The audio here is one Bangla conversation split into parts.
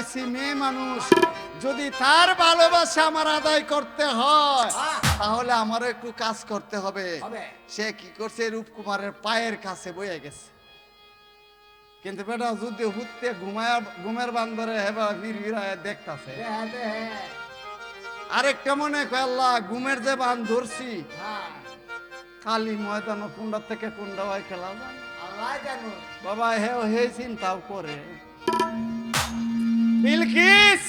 পাইছি মেয়ে মানুষ, যদি তার ভালোবাসা আমার আদায় করতে হয় তাহলে আমারও একটু কাজ করতে হবে। সে কি করছে, রূপকুমারের পায়ের কাছে বয়ে গেছে। কিন্তু বেটা যদি হুতে ঘুমের বান্দরে হেবা ভিড়ায় দেখতাছে, আরেকটা মনে কয় আল্লাহ ঘুমের যে বান ধরছি খালি ময়দান কুন্ডা থেকে কুন্ডা হয় খেলা বাবা হে চিন্তাও করে। বিলকিস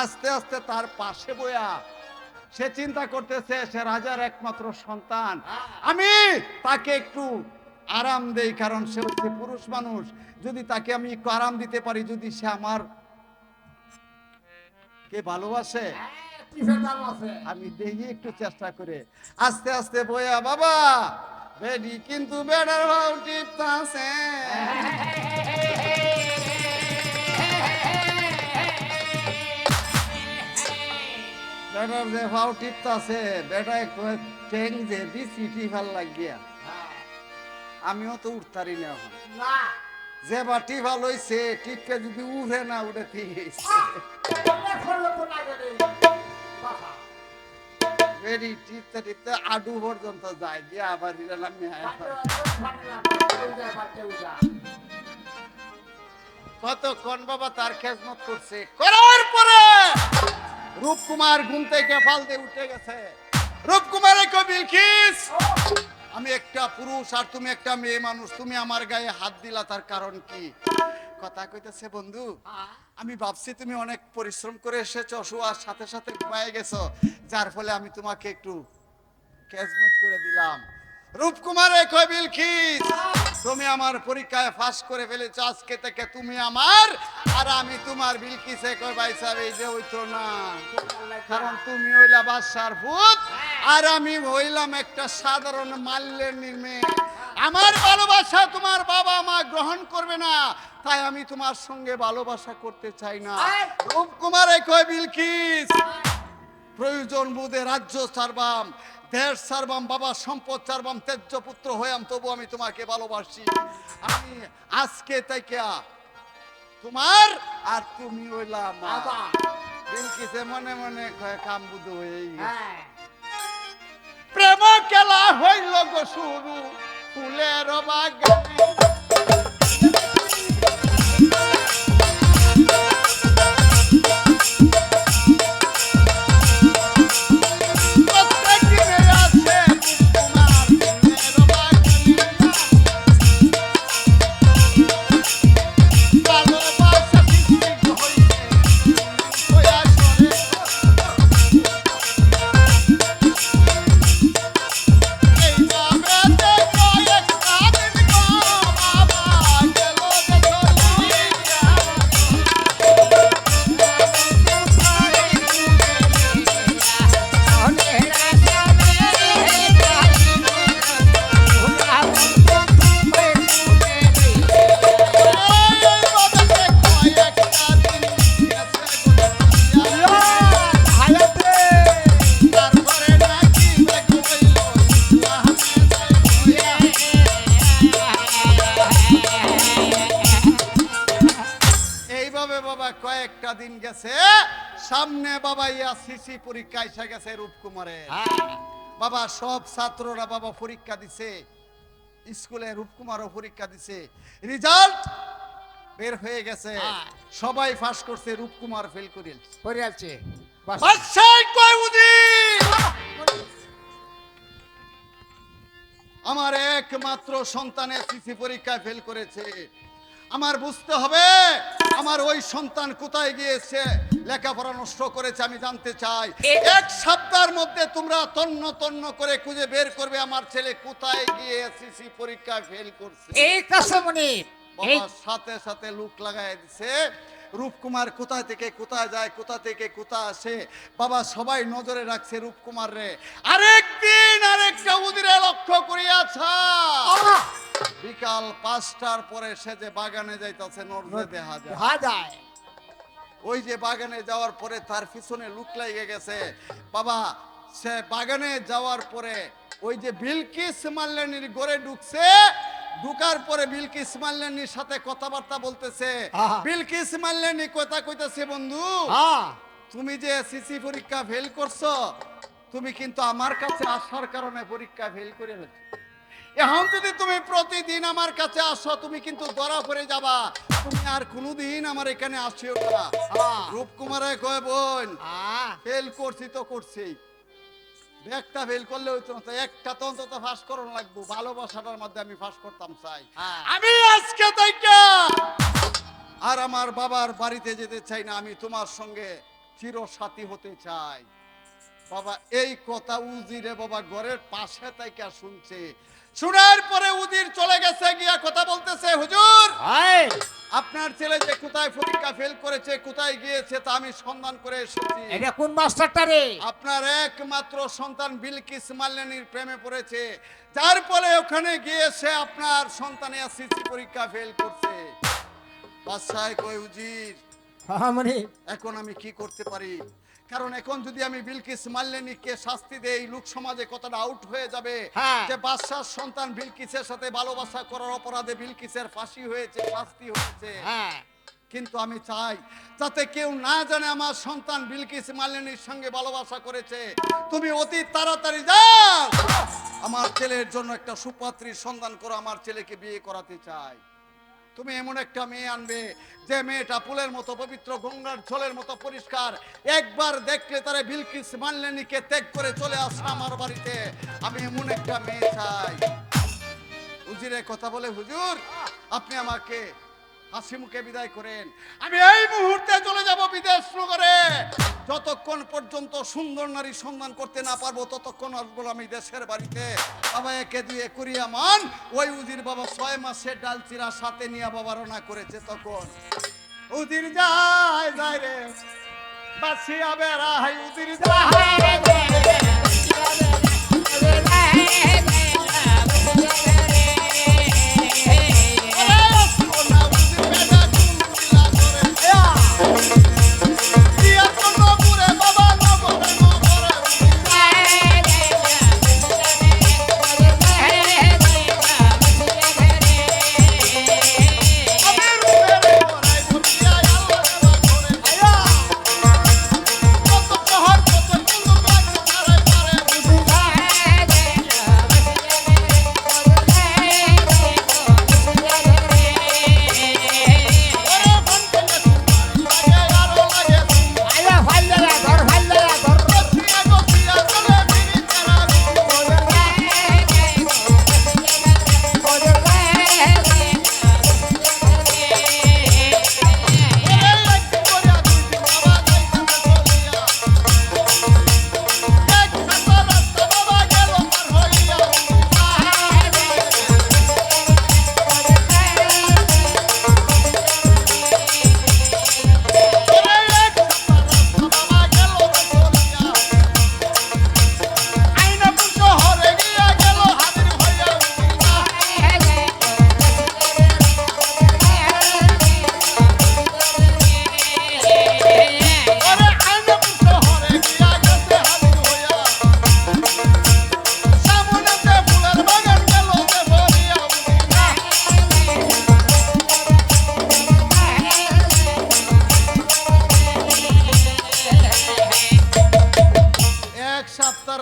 আস্তে আস্তে তার পাশে বয়া সে চিন্তা করতেছে সে রাজার একমাত্র সন্তান, আমি তাকে একটু আরাম দেই, কারণ সে হচ্ছে পুরুষ মানুষ। যদি তাকে আমি একটু আরাম দিতে পারি, যদি সে আমার কে ভালোবাসে, আমি দেখি একটু চেষ্টা করে। আস্তে আস্তে বয়া বাবা বেডি কিন্তু বেড়ার ভাও টিপতাছে, বেটার যে ভাও টিপতাছে বেটায় ঠেং যে দিছি টিফাল লাগিয়া, আমিও তো উঠতারি না এখন। যে বা টিফাল হইছে টিপকে যদি উঠে না উঠে ঠিক বেডি টিপতে টিপতে আডু পর্যন্ত যায় দিয়ে আবার কতক্ষণ বাবা তার খেজমত করছে, করার পরে রূপকুমার ঘুম থেকে ফালতে উঠে গেছে। রূপকুমারে কই বিলকিস, আমি একটা পুরুষ আর তুমি একটা মেয়ে মানুষ, তুমি আমার গায়ে হাত দিলা, তার কারণ কি? কথা কইতেছে বন্ধু আমি ভাবছি তুমি অনেক পরিশ্রম করে এসেছো, শোয়ার সাথে সাথে ঘুমায় গেছো, যার ফলে আমি তোমাকে একটু খেজমত করে দিলাম। রূপকুমারে কই বিলকিস, তুমি আমার পরীক্ষায় পাস করে ফেলেছো, আজকে থেকে তুমি আমার আর আমি তোমার। বিলকিসে কই ভাই সাহেব এই যে হইতো না, কারণ তুমি হইলা বাদশার ভূত আর আমি হইলাম একটা সাধারণ মাল্যের মেয়ে। আমার ভালোবাসা তোমার বাবা মা গ্রহণ করবে না, তাই আমি তোমার সঙ্গে ভালোবাসা করতে চাই না। রূপকুমারে কই বিলকিস, প্রয়োজন বোধে রাজ্য ছাড়বাম, দেশ ছাড়বাম, বাবা সম্পদ ছাড়বাম, তেজ্য পুত্র হইয়াম, তবু আমি তোমাকে ভালোবাসি। আমি আজকে থেকে তোমার আর তুমি হইলাম বিলকিসে মনে মনে কাম বুধ হয়ে প্রেম খেলা হইল গো শুরু ফুলের বাগানে। কয়েকটা দিন গেছে, সামনে বাবা সিসি পরীক্ষা এসে গেছে রূপকুমারের। বাবা সব ছাত্ররা বাবা পরীক্ষা দিছে, স্কুলে রূপকুমারও পরীক্ষা দিছে, রেজাল্ট বের হয়ে গেছে, সবাই পাস করছে, রূপকুমার ফেল করেছে। আমার একমাত্র সন্তানের সিসি পরীক্ষায় ফেল করেছে, আমার বুঝতে হবে আমার ওই সন্তান কোথায় গিয়েছে, লেখাপড়া নষ্ট করেছে, আমি জানতে চাই। এক সপ্তাহের মধ্যে তোমরা তন্ন তন্ন করে খুঁজে বের করবে আমার ছেলে কোথায় গিয়ে এসএসসি পরীক্ষায় ফেল করছে। এই কাসমনি বাবা সাথে সাথে লুক লাগায় দিছে, রূপকুমার কোথা থেকে কোথায় যায়, কোথা থেকে কোথায় আসে, বাবা সবাই নজরে রাখছে রূপকুমার রে। আরেকদিন আরেকটা উদিরে লক্ষ্য করিয়াছে, বিকাল 5টার পরে সে যে বাগানে যাইতেছে নজরে দেখা যায়। ওই যে বাগানে যাওয়ার পরে তার পিছনে লুক লেগে গেছে। বাবা সে বাগানে যাওয়ার পরে ওই যে বিলকিস মাল্লানির ঘরে ঢুকছে, ঢুকার পরে বিলকিস মাল্লানির সাথে কথাবার্তা বলতেছে। আহা। বিলকিস মাল্লানি কথা কইতেছে, বন্ধু হ্যাঁ তুমি যে এসএসসি পরীক্ষা ফেল করছো, তুমি কিন্তু আমার কাছে আসার কারণে পরীক্ষা ফেল করে ফেলছো। এখন যদি তুমি প্রতিদিন আমার কাছে আসো, তুমি কিন্তু ধরা পড়ে যাবা। তুমি আর কোনোদিন আমার এখানে আসিও না। হ্যাঁ। রূপকুমারে কয়, বোন হ্যাঁ ফেল করছি তো করছি, একটা ফেল করলে হইতো না, তো একটা তো অন্তত ফাঁস করানো লাগবো। ভালোবাসাটার মধ্যে আমি ফাঁস করতাম চাই। হ্যাঁ। আমি আজকে থেকে আর আমার বাবার বাড়িতে যেতে চাই না, আমি তোমার সঙ্গে চিরসাথী হতে চাই। বাবা এই কথা উজিরে বাবা ঘরের পাশে তাইকা শুনছে। শোনার পরে উজির চলে গেছে, গিয়া কথা বলতেছে, হুজুর হাই আপনার ছেলে যে কোথায় পরীক্ষা ফেল করেছে, কোথায় গিয়েছে তা আমি সন্ধান করে এসেছি। এটা কোন মাস্টারটা রে? আপনার একমাত্র সন্তান বিলকিস মাল্লানির প্রেমে পড়েছে, যার ফলে ওখানে গিয়ে সে আপনার সন্তানে এসএসসি পরীক্ষা ফেল করছে। বাদশাহ কয়, উজির হ্যাঁ মানে এখন আমি কি করতে পারি? কারণ এখন যদি আমি বিলকিস মাল্লানিকে শাস্তি দেই, লোক সমাজে কথাটা আউট হয়ে যাবে হ্যাঁ। যে বাদশার সন্তান বিলকিসের সাথে ভালোবাসা করার অপরাধে বিলকিসের ফাঁসি হয়েছে, শাস্তি হয়েছে। হ্যাঁ কিন্তু আমি চাই যাতে কেউ না জানে আমার সন্তান বিলকিস মাল্লানির সঙ্গে ভালোবাসা করেছে। তুমি অতি তাড়াতাড়ি যাও, আমার ছেলের জন্য একটা সুপাত্রীর সন্ধান করো, আমার ছেলেকে বিয়ে করাতে চাই। তুমি এমন একটা মেয়ে আনবে যে মেয়েটা ফুলের মতো পবিত্র, গঙ্গার জলের মতো পরিষ্কার, একবার দেখলে তারা বিলকিস মাল্লানিকে ত্যাগ করে চলে আসে আমার বাড়িতে। আমি এমন একটা মেয়ে চাই। উজিরে কথা বলে, হুজুর আপনি আমাকে হাসি মুখে বিদায় করেন, আমি এই মুহূর্তে চলে যাব বিদেশ নগরে। যতক্ষণ পর্যন্ত সুন্দর নারী সন্ধান করতে না পারবো, ততক্ষণ আসবো আমি দেশের বাড়িতে। বাবা একে দিয়ে করিয়া মান, ওই উজির বাবা 6 মাসের ডাল চিরা সাথে নিয়ে বাবা রওনা করেছে। তখন উজির যায় যায় রে বাসিয়া বেড়াই, উজির যায়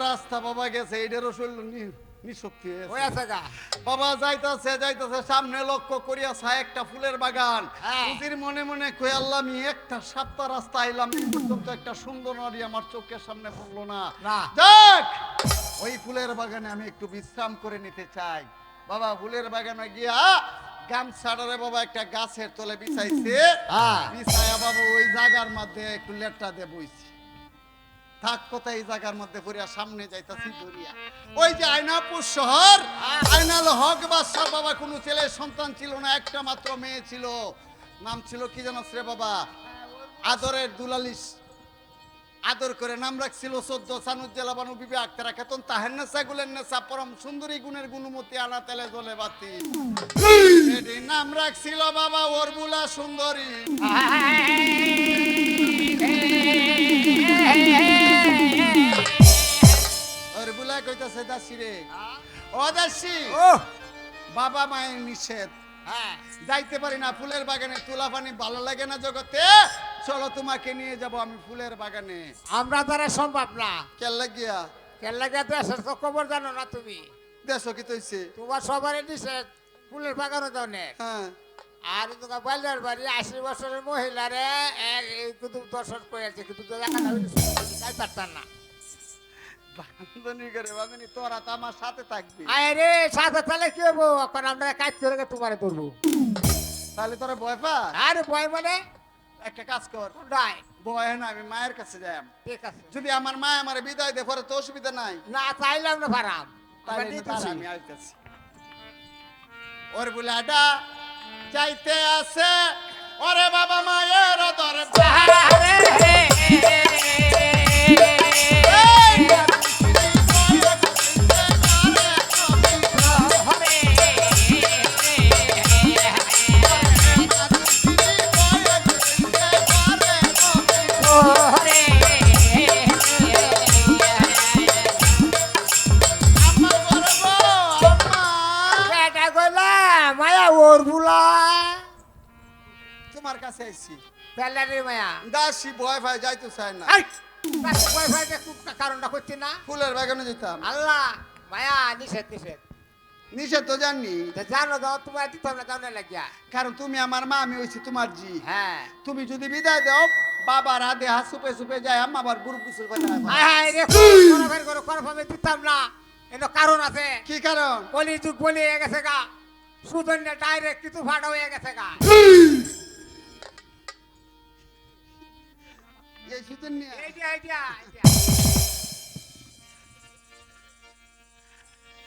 রাস্তা বাবা গেছে, এইটারও শরীর নিশক্তি হয়েছে। ওই আছে গা বাবা যাইতাছে যাইতাছে, সামনে লক্ষ্য করিয়া ছায় একটা ফুলের বাগান। হ্যাঁ। উজির মনে মনে কই, আল্লাহ আমি একটা সাতটা রাস্তা আইলাম, এই পর্যন্ত একটা সুন্দর নারী আমার চোখের সামনে পড়লো না। না। যাক ওই ফুলের বাগানে আমি একটু বিশ্রাম করে নিতে চাই। বাবা ফুলের বাগানে গিয়া গামছাড়ারে বাবা একটা গাছের তলে বিছাইছে। হ্যাঁ। বিছায়া বাবা ওই জায়গার মধ্যে একটু লেটটা দিয়ে বইছে। থাক কোথায় এই জায়গার মধ্যে পড়িয়া সামনে যাইতাছি দরিয়া। ওই যে আয়নাপুর শহর, আয়নাল হক বাদশাহ বাবা কোনো ছেলে সন্তান ছিল না, একটা মাত্র মেয়ে ছিল। নাম ছিল কি জানো রে বাবা? আদরের দুলালিশ। আদর করে নাম রাখছিল 14 সানুজ্জালা বানু বিবি আক্তারা খাতুন তাহেন্নেসা গুলেন্নেসা পরম সুন্দরী গুণের গুণমতী আনা তেলে জ্বলে বাতি। এটির নাম রাখছিল বাবা ওরবুলা সুন্দরী। ওরবুলা কইতাছে দাসী রে, ও দাসী ও বাবা মায়ের নিষেধ, হ্যাঁ যাইতে পারি না ফুলের বাগানে, তুলা পানি ভালো লাগে না জগতে, চলো তোমাকে নিয়ে যাব আমি ফুলের বাগানে। আমরা দ্বারা সম্ভব না। কেল্লা গিয়া কেন লাগে দেশের তো খবর জানো না তুমি? দেশ কি তৈছে? তোমার সবারই নিষেধ ফুলের বাগানো ধরনের। হ্যাঁ আর তোমার বাইলের বাড়ি 80 বছরের মহিলারে কিন্তু দর্শন করেছে, কিন্তু দেখা পারতাম না। বান্ধনী করে বান্ধনী, তোরা তো আমার সাথে থাকবি। আরে সাথে তাহলে কি হবো? এখন আমরা কাজ করে তোমারে ধরবো। তাহলে তোরা ভয় পা? আরে ভয় মানে একটা কাজ কর, নাই। ভয় না, আমি মায়ের কাছে যাই। ঠিক আছে, যদি আমার মা আমার বিদায় দেয় পরে তো অসুবিধা নাই। না চাইলাম না ভাড়াম। তাহলে তারা আমি আইতেছি। ওর বুলাডা যাইতে আছে, ওরে বাবা মায়ের দরবারে। মায়া ওর বুলা তোমার কাছে আইছি, প্যালারি মায়া। দাসী ভয় ভয় যাইতে চায় না। কারণটা করছি না, ফুলের বাগানে যেতাম। আল্লাহ মায়া নিষেধ নিষেধ নিষেধ তো জানি, জানো দাও তোমার দিতাম না, জানো লাগিয়া। কারণ তুমি আমার মা, আমি হইছি তোমার জি। হ্যাঁ তুমি যদি বিদায় দাও, বাবার হাতে হাত সুপে সুপে যায়, আম্মা আবার গুরু গুসল করে না। দিতাম না, এটা কারণ আছে। কি কারণ? বলি যুগ বলি হয়ে গেছে গা, সুদন্য ডাইরেক্ট কিছু ফাটা হয়ে গেছে গা। এই সুযোগ নিয়ে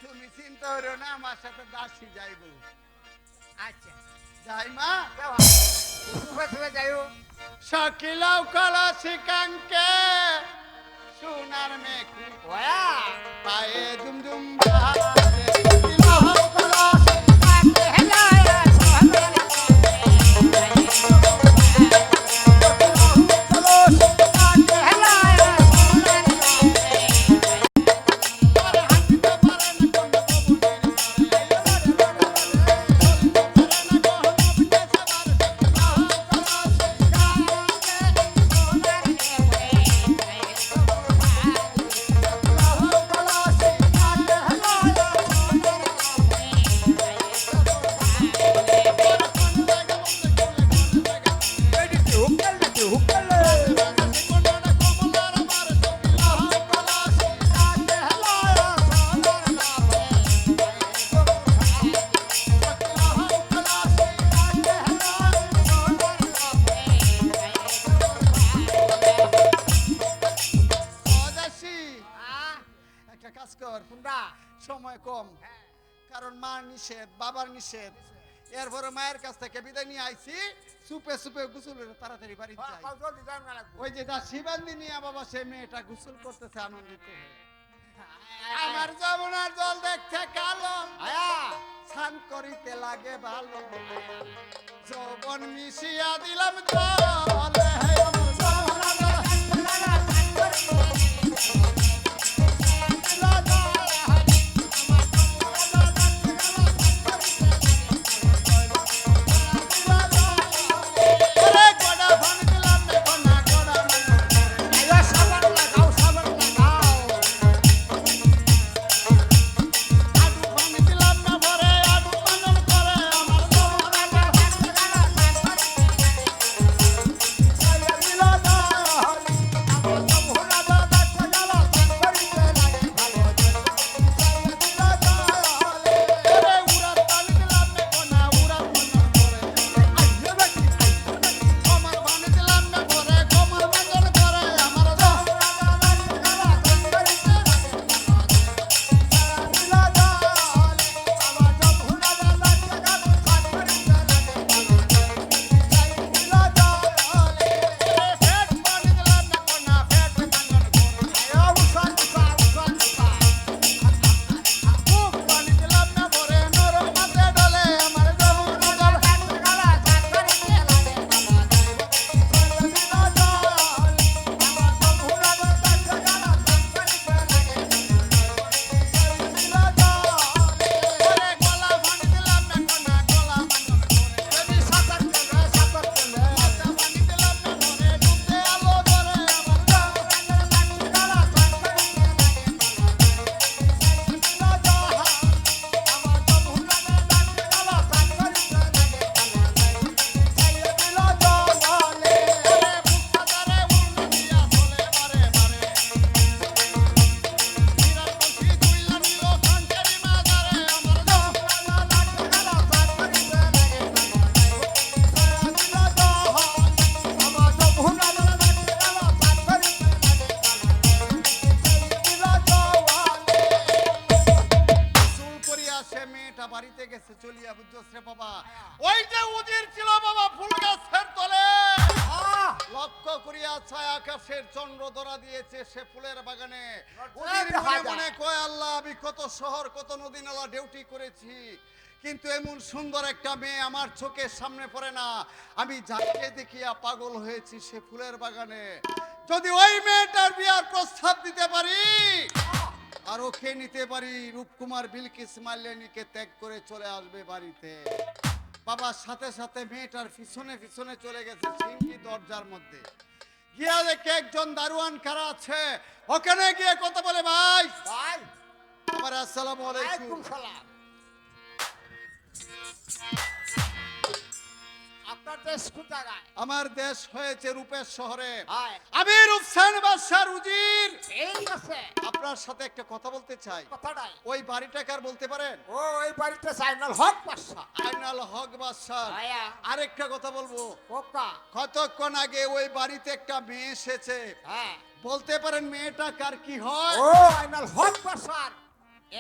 তুমি চিন্তা করো না, আমার সাথে দাসী যাইব। আচ্ছা যাই মা, যাইও। সকিলাও কলা শিকাঙ্কে সোনার মেঘ পায়ে দুম দুম বাজে। সকিলাও কলা সময় কম, কারণ মা নিষেধ, বাবার নিষেধ। এরপরে মায়ের কাছ থেকে বিদায় নিয়ে আইছি, সুপে সুপে গোসল করে তাড়াতাড়ি বাড়ি যাই। ওই যে দা শিবান্দি নিয়ে বাবা, সে মেয়েটা গোসল করতেছে আনন্দিত হয়ে। আমার যমুনার জল দেখতে কালো, স্নান করিতে লাগে ভালো, যৌবন মিশিয়া দিলাম জলে। লক্ষ্য করিয়া ছায় আকাশের চন্দ্র ধরা দিয়েছে সে ফুলের বাগানে। দেখা উজির মনে যায়। মনে কয়, আল্লাহ আমি কত শহর কত নদী নালা ডিউটি করেছি, কিন্তু এমন সুন্দর একটা মেয়ে আমার চোখের সামনে পড়ে না। আমি যাকে দেখিয়া পাগল হয়েছি সে ফুলের বাগানে। যদি ওই মেয়েটার বিয়ার প্রস্তাব দিতে পারি আর ওকে নিতে পারি, রূপকুমার বিলকিস মাল্যানীকে ত্যাগ করে চলে আসবে বাড়িতে। বাবার সাথে সাথে মেয়েটার পিছনে পিছনে চলে গেছে সিংকি দরজার মধ্যে। গিয়া দেখে একজন দারোয়ান খাড়া আছে, ওখানে গিয়ে কথা বলে, ভাই ভাই আমার আসসালামু আলাইকুম। ওয়ালাইকুম সালাম। আপনার দেশ কোন জায়গায়? আমার দেশ হয়েছে রূপের শহরে। হয়। আমি রূপসান বাদশার উজির। ঠিক আছে, আপনার সাথে একটা কথা বলতে চাই। কথাটাই। ওই বাড়িটা কার বলতে পারেন? ও ওই বাড়িতে সাইনাল হক পাশা। আইনাল হক বাদশার। আয়া আরেকটা কথা বলবো, ওকা। কতক্ষণ আগে ওই বাড়িতে একটা মেয়ে এসেছে, হ্যাঁ। বলতে পারেন মেয়েটা কার কি হয়? ও আইনাল হক পাশার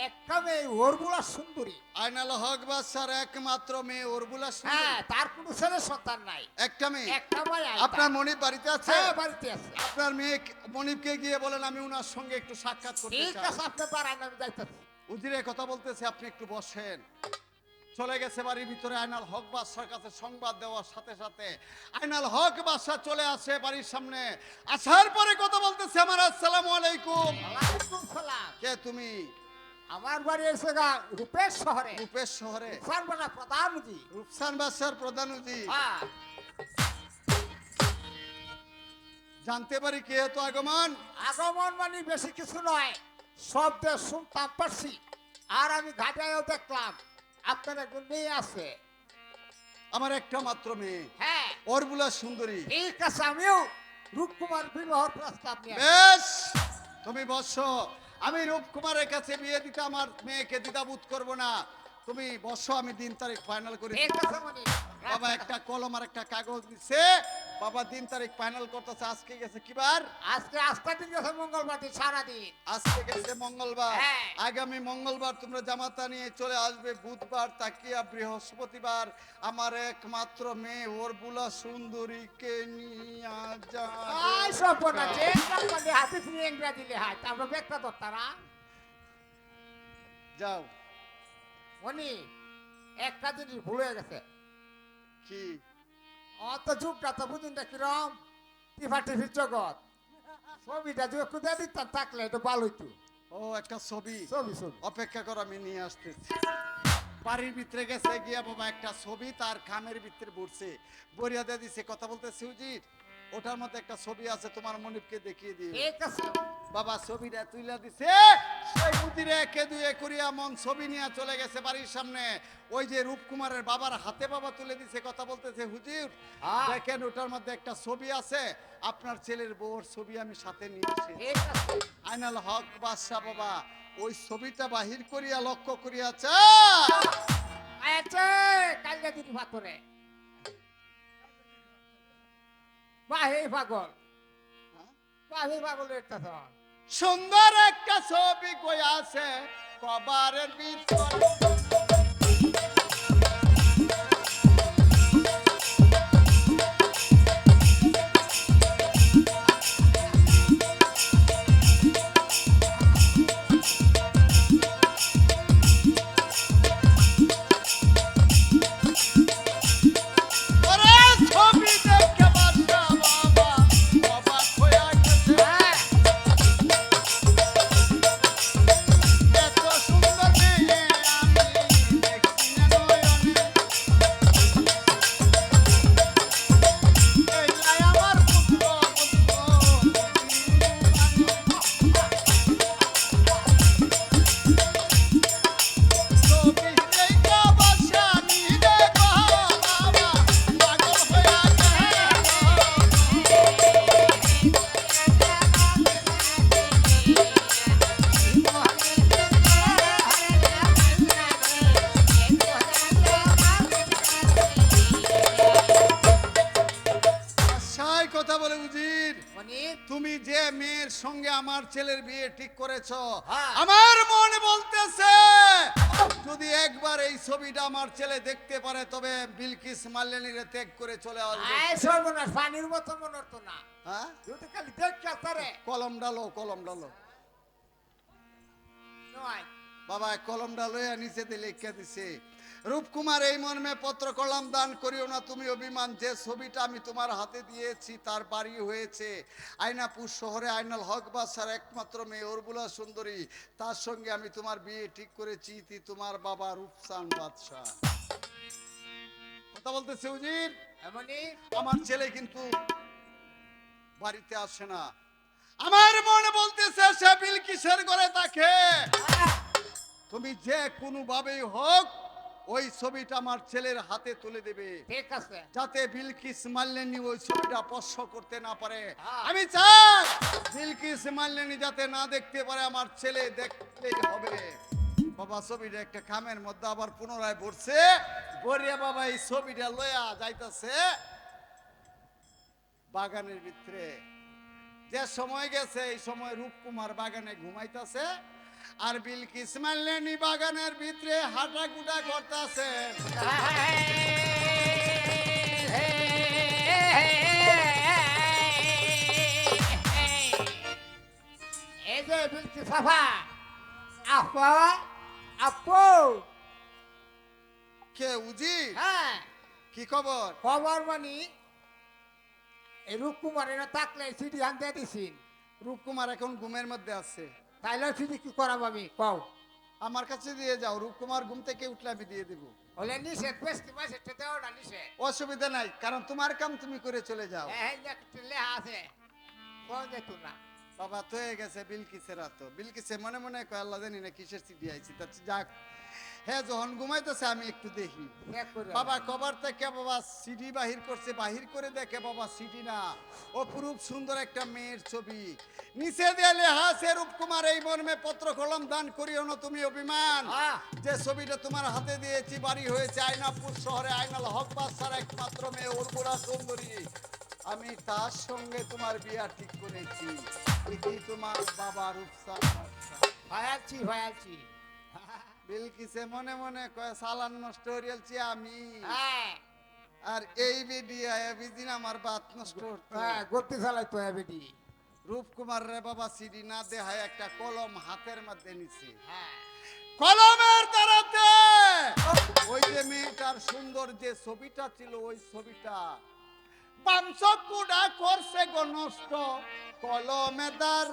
একটা মেয়ে ওরগুলা সুন্দরী। আইনাল হক বাদশার একমাত্র মেয়ে ওরবুলা হ্যাঁ, সুন্দরী। তার কোনো ছেলে সন্তান নাই। একটা মেয়ে। একটা মেয়ে আপনার মনিব বাড়িতে আছে? হ্যাঁ, বাড়িতে আছে। আপনার মেয়ে মনিবকে গিয়ে বলেন আমি উনার সঙ্গে একটু সাক্ষাৎ করতে ঠিক চাই। আছে, আপনি দাঁড়ান, আমি যাইতেছি। উজিরে কথা বলতেছে, আপনি একটু বসেন। চলে গেছে বাড়ির ভিতরে। আইনাল হক বাদশার কাছে সংবাদ দেওয়ার সাথে সাথে আইনাল হক বাদশা চলে আসে বাড়ির সামনে। আসার পরে কথা বলতেছে, আমার আসসালামু আলাইকুম। ওয়ালাইকুম সালাম। কে তুমি? আমার বাড়ি এসে গা রূপেশ শহরে। রূপের শহরে সারবানা প্রধানজি। রূপসান বাদশার প্রধান উজি। হ্যাঁ। জানতে পারি কে তো আগমন? আগমন মানে বেশি কিছু নয়, শব্দে শুনতাম পারছি। আর আমি ঘাটায়ও দেখলাম আপনার একজন মেয়ে আছে। আমার একটা মাত্র মেয়ে হ্যাঁ, ওরবুলা সুন্দরী। ঠিক আছে, আমিও রূপকুমার বিবাহ প্রস্তাব নিয়ে আসি। বেশ, তুমি বসো। আমি রূপকুমারের কাছে বিয়ে দিতে আমার মেয়েকে দ্বিধাবোধ করব না। তুমি বসো, আমি দিন তারিখ ফাইনাল করি। ঠিক আছে মানে বাবা একটা কলম আর একটা কাগজ দিচ্ছে, বাবা দিন তারিখ ফাইনাল করতেছে। আজকে গেছে কি বার? আজকে আস্থা দিন গেছে মঙ্গলবার দিন সারাদিন। আজকে গেছে মঙ্গলবার। হ্যাঁ। আগামী মঙ্গলবার তোমরা জামাতা নিয়ে চলে আসবে। বুধবার তাকিয়া বৃহস্পতিবার আমার একমাত্র মেয়ে ওরবুলা সুন্দরীকে নিয়ে আই সব না যে যাবে। কালে হাতে ফিরে ইংরেজি লেহাই তারপর ব্যাখ্যা দত্তারা যাও। উনি একটা জিনিস ভুল হয়ে গেছে। কি? অত যুগটা তো বুঝুন না কিরম টিফা টিফির জগৎ। ছবিটা যদি একটু দিয়ে দিতাম থাকলে এটা ভালো হইতো। ও একটা ছবি। ছবি ছবি অপেক্ষা করো, আমি নিয়ে আসতেছি। বাড়ির ভিতরে গেছে গিয়া বাবা একটা ছবি তার খামের ভিতরে বসছে, বরিয়া দিয়ে দিছে। কথা বলতেছে, উজির ওটার মধ্যে একটা ছবি আছে, তোমার মনিবকে দেখিয়ে দিয়ে। ঠিক আছে। বাবা ছবিটা তুইলা দিছে। সেই উজিরে একে দুয়ে করিয়া মন ছবি নিয়ে চলে গেছে বাড়ির সামনে। ওই যে রূপকুমারের বাবার হাতে বাবা তুলে দিছে। কথা বলতেছে, হুজুর দেখেন ওটার মধ্যে একটা ছবি আছে, আপনার ছেলের বউর ছবি আমি সাথে নিয়ে এসেছি। ঠিক আছে। আইনাল হক বাদশা বাবা ওই ছবিটা বাহির করিয়া লক্ষ্য করিয়াছে। আচ্ছা, কালকে দিন ভাতরে বাহে পাগল বাহে পাগল একটা তো সুন্দর একটা ছবি কই আছে কবারের ভিতরে। ওরে ছবি দেখে বাদশা বাবা অবাক হইয়া গেছে। হ্যাঁ, এত সুন্দর মেয়ে আমি কথা বলে উজির, মানে তুমি যে মেয়ের সঙ্গে আমার ছেলের বিয়ে ঠিক করেছো, হ্যাঁ। আমার মনে বলতেছে যদি একবার এই ছবিটা আমার ছেলে দেখতে পারে তবে বিলকিস মাল্লেনিরে ত্যাগ করে চলে আসবে। আয় সর্বনাশ, পানির মতো মনে হতো না। হ্যাঁ, তুই খালি দেখ তারে কলম ডালো, কলম ডালো নয়। বাবা, কলমটা লইয়া নিচে দিয়ে লিখে দিছে, রূপকুমার এই মর্মে পত্র কলম দান করিও না তুমি অভিমান, যে ছবিটা আমি তোমার হাতে দিয়েছি তার বাড়ি হয়েছে আয়নাপুর শহরে আইনাল হক বাদশার একমাত্র মেয়ে অরবুলা সুন্দরী, তার সঙ্গে আমি তোমার বিয়ে ঠিক করেছি, তোমার বাবা রূপসান বাদশাহ। কথা বলতেছে উজির, এমনি আমার ছেলে কিন্তু বাড়িতে আসে না, আমার মনে বলতেছে সে বিলকিসের ঘরে থাকে, তুমি যে কোনো ভাবেই হোক ওই ছবিটা আমার ছেলের হাতে তুলে দেবে, ঠিক আছে। যাতে বিলকিস মাল্লেনি ওই ছবিটা স্পর্শ করতে না পারে। হ্যাঁ। আমি চাই বিলকিস মাল্লেনি যাতে না দেখতে পারে, আমার ছেলে দেখতেই হবে। বাবা ছবিটা একটা খামের মধ্যে আবার পুনরায় ভরছে, বরিয়া বাবা এই ছবিটা লইয়া যাইতাছে বাগানের ভিতরে। যে সময় গেছে এই সময় রূপকুমার বাগানে ঘুমাইতাছে আর বিলকিস মাল্লেনি বাগানের ভিতরে হাঁটাকুটা করতেছে। এই যে বলছি সাফা, আপা আপু, কে উজি? হ্যাঁ কি খবর? খবর মানি এই রূপকুমারের থাকলে সিডি আনতে দিছিন, রূপকুমার এখন ঘুমের মধ্যে আছে, তাইলে সিডি কি করাম আমি কও? আমার কাছে দিয়ে যাও, রূপকুমার ঘুম থেকে উঠলে আমি দিয়ে দেবো। হলে নিষেধ বেশি মাসে দেওয়াটা নিষেধ। অসুবিধা নাই, কারণ তোমার কাম তুমি করে চলে যাও। হ্যাঁ একটু লেহা আছে, কোন যেত না। বাবা তো হয়ে গেছে বিলকিসের হাতো, বিলকিসে মনে মনে কয় আল্লাহ জানি না কিসের চিঠি আইছি, তার যাক হ্যাঁ যখন ঘুমাইতেছে আমি একটু দেখি। চেক করে বাবা কভার থেকে বাবা সিডি বাহির করছে, বাহির করে দেখে বাবা সিডি না, অপরূপ সুন্দর একটা মেয়ের ছবি, নিচে দিয়ে লেখা আছে রূপকুমার এই মর্মে পত্র কলম দান করিও না তুমি অভিমান, হ্যাঁ। যে ছবিটা তোমার হাতে দিয়েছি বাড়ি হয়েছে আয়নাপুর শহরে আইনাল হক বাদশার একমাত্র মেয়ে উর্বরা সুন্দরী, আমি তার সঙ্গে তোমার বিয়া ঠিক করেছি, এটি তোমার বাবা রূপসান বাদশা। ভায়ালছি ভায়ালছি। বিলকিসে মনে মনে কয় সালান নষ্ট হরিয়ালছি আমি, হ্যাঁ আর এই বিডিয়া বিদিন আমার বাত নষ্ট হতো। হ্যাঁ গতি চালাই তো বেটি। রূপকুমার রে বাবা সিডি না দেহায় একটা কলম হাতের মধ্যে নিছে, হ্যাঁ কলমের দ্বারাতে ওই যে মেয়েটার সুন্দর যে ছবিটা ছিল ওই ছবিটা বামচকুড়া করছে গো নষ্ট, কলমে দ্বার